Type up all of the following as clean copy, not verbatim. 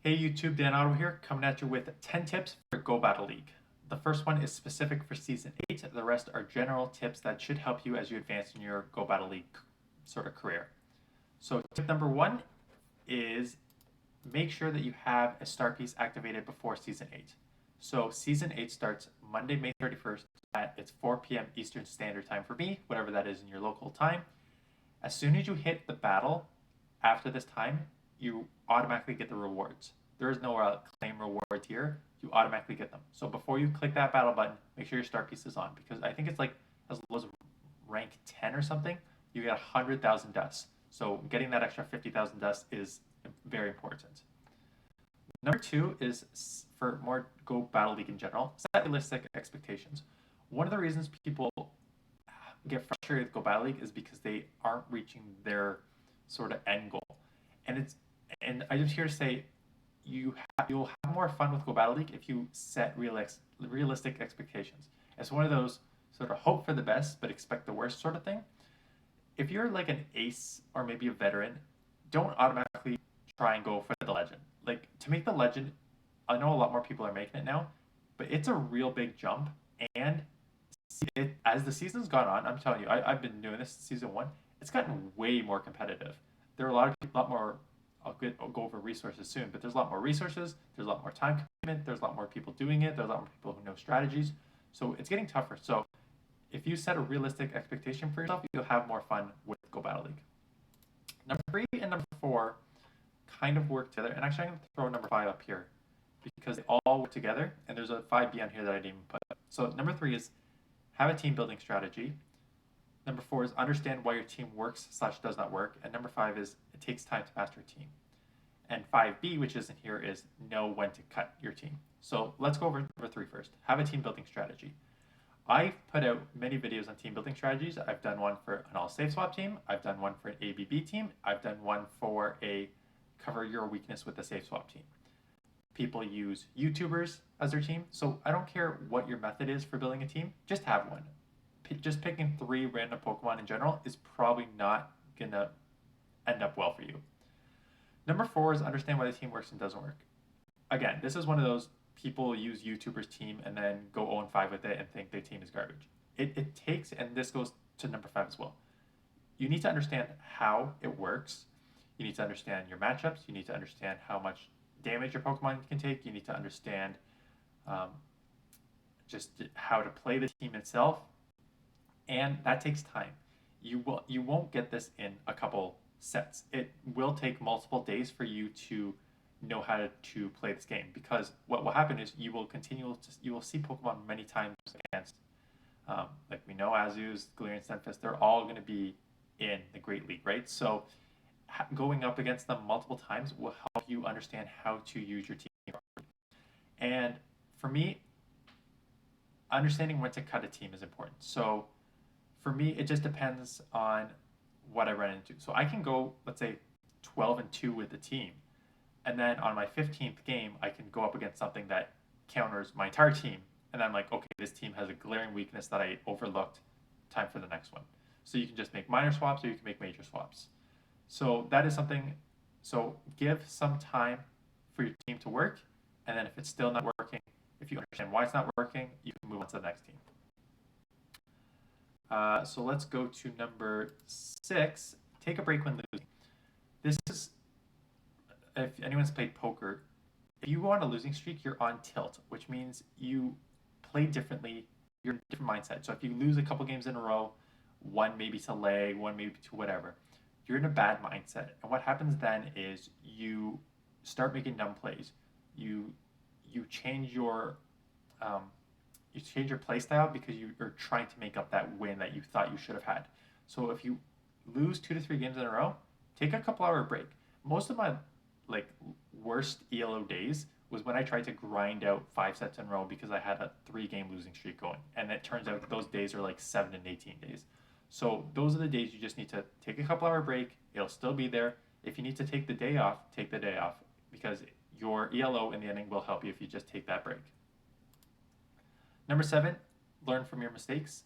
Hey YouTube, DanOttawa here, coming at you with 10 tips for Go Battle League. The first one is specific for Season 8. The rest are general tips that should help you as you advance in your Go Battle League sort of career. So tip number 1 is make sure that you have a start piece activated before Season 8. So Season 8 starts Monday, May 31st at 4 p.m. Eastern Standard Time for me, whatever that is in your local time. As soon as you hit the battle after this time, you automatically get the rewards. There is no claim rewards here. You automatically get them. So before you click that battle button, make sure your start piece is on, because I think it's like as low as rank 10 or something, you get 100,000 dust. So getting that extra 50,000 dust is very important. Number 2 is for more Go Battle League in general, set realistic expectations. One of the reasons people get frustrated with Go Battle League is because they aren't reaching their sort of end goal. And I'm just here to say you'll have more fun with Go Battle League if you set realistic expectations. It's one of those sort of hope for the best but expect the worst sort of thing. If you're like an ace or maybe a veteran, don't automatically try and go for the legend. Like, to make the legend, I know a lot more people are making it now, but it's a real big jump. And as the season's gone on, I'm telling you, I've been doing this since season 1. It's gotten way more competitive. There are a lot more. I'll go over resources soon, but there's a lot more resources. There's a lot more time commitment. There's a lot more people doing it. There's a lot more people who know strategies. So it's getting tougher. So if you set a realistic expectation for yourself, you'll have more fun with Go Battle League. Number 3 and number 4 kind of work together. And actually, I'm going to throw number 5 up here because they all work together. And there's a 5B on here that I didn't even put up. So number 3 is have a team building strategy. Number 4 is understand why your team works/does not work. And number 5 is it takes time to master a team. And 5B, which isn't here, is know when to cut your team. So let's go over number 3 first. Have a team building strategy. I've put out many videos on team building strategies. I've done one for an all safe swap team. I've done one for an ABB team. I've done one for a cover your weakness with a safe swap team. People use YouTubers as their team. So I don't care what your method is for building a team, just have one. Just picking 3 random Pokemon in general is probably not going to end up well for you. Number 4 is understand why the team works and doesn't work. Again, this is one of those people use YouTubers' team and then go 0-5 with it and think their team is garbage. It takes, and this goes to number 5 as well. You need to understand how it works. You need to understand your matchups. You need to understand how much damage your Pokemon can take. You need to understand just how to play the team itself. And that takes time. You won't get this in a couple sets. It will take multiple days for you to know how to play this game, because what will happen is you will see Pokemon many times against, like we know, Azus, Galarian, Stunfisk, they're all going to be in the Great League, right? So going up against them multiple times will help you understand how to use your team properly. And for me, understanding when to cut a team is important. So for me, it just depends on what I run into. So I can go, let's say, 12-2 with the team, and then on my 15th game, I can go up against something that counters my entire team, and I'm like, okay, this team has a glaring weakness that I overlooked. Time for the next one. So you can just make minor swaps, or you can make major swaps. So that is something. So give some time for your team to work, and then if it's still not working, if you understand why it's not working, you can move on to the next team. So let's go to number 6. Take a break when losing. This is, if anyone's played poker, if you go on a losing streak, you're on tilt, which means you play differently. You're in a different mindset. So if you lose a couple games in a row, one maybe to leg, one maybe to whatever, you're in a bad mindset. And what happens then is you start making dumb plays. You change your play style because you're trying to make up that win that you thought you should have had. So if you lose 2 to 3 games in a row, take a couple-hour break. Most of my worst ELO days was when I tried to grind out 5 sets in a row because I had a 3-game losing streak going. And it turns out those days are like 7 and 18 days. So those are the days you just need to take a couple-hour break. It'll still be there. If you need to take the day off, take the day off, because your ELO in the ending will help you if you just take that break. Number 7, learn from your mistakes.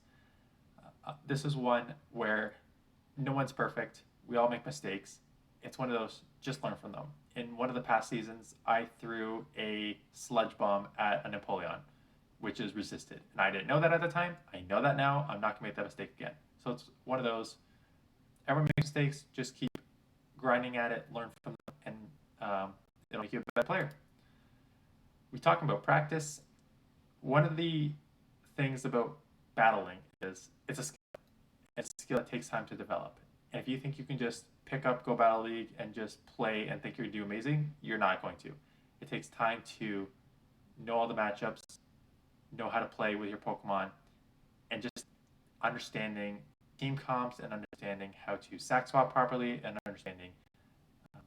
This is one where no one's perfect. We all make mistakes. It's one of those, just learn from them. in one of the past seasons, I threw a sludge bomb at a Napoleon, which is resisted. And I didn't know that at the time. I know that now. I'm not going to make that mistake again. So it's one of those, everyone makes mistakes, just keep grinding at it, learn from them, and it'll make you a better player. We talk about practice. One of the things about battling is it's a skill. It's a skill that takes time to develop. And if you think you can just pick up Go Battle League and just play and think you're going to do amazing, you're not going to. It takes time to know all the matchups, know how to play with your Pokemon, and just understanding team comps and understanding how to sack swap properly and understanding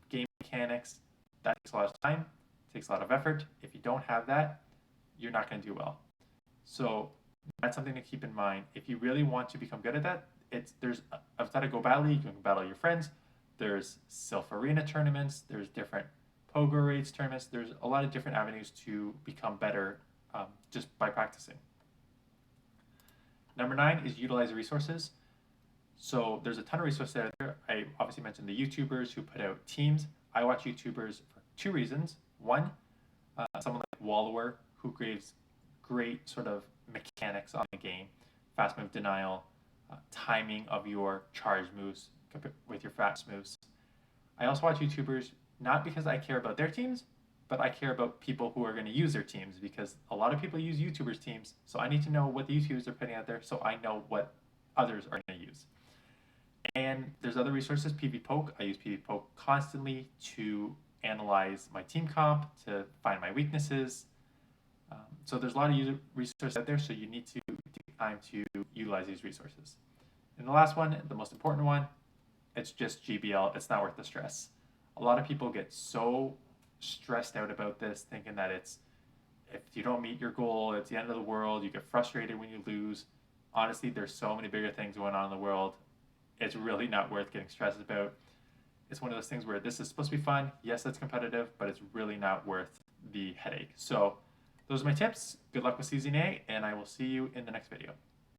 game mechanics. That takes a lot of time, takes a lot of effort. If you don't have that, you're not going to do well. So that's something to keep in mind. If you really want to become good at that, there's outside of Go Battle League, you can battle your friends. There's Sylph Arena tournaments. There's different Pogo Raids tournaments. There's a lot of different avenues to become better just by practicing. Number 9 is utilize resources. So there's a ton of resources out there. I obviously mentioned the YouTubers who put out teams. I watch YouTubers for 2 reasons. One, someone like Wallower who gives great sort of mechanics on the game, fast move denial, timing of your charge moves with your fast moves. I also watch YouTubers not because I care about their teams, but I care about people who are going to use their teams, because a lot of people use YouTubers' teams, so I need to know what the YouTubers are putting out there so I know what others are going to use. And there's other resources, PvPoke. I use PvPoke constantly to analyze my team comp, to find my weaknesses. So there's a lot of resources out there, so you need to take time to utilize these resources. And the last one, the most important one, it's just GBL. It's not worth the stress. A lot of people get so stressed out about this, thinking that if you don't meet your goal, it's the end of the world. You get frustrated when you lose. Honestly, there's so many bigger things going on in the world. It's really not worth getting stressed about. It's one of those things where this is supposed to be fun. Yes, it's competitive, but it's really not worth the headache. So those are my tips. Good luck with Season 8, and I will see you in the next video.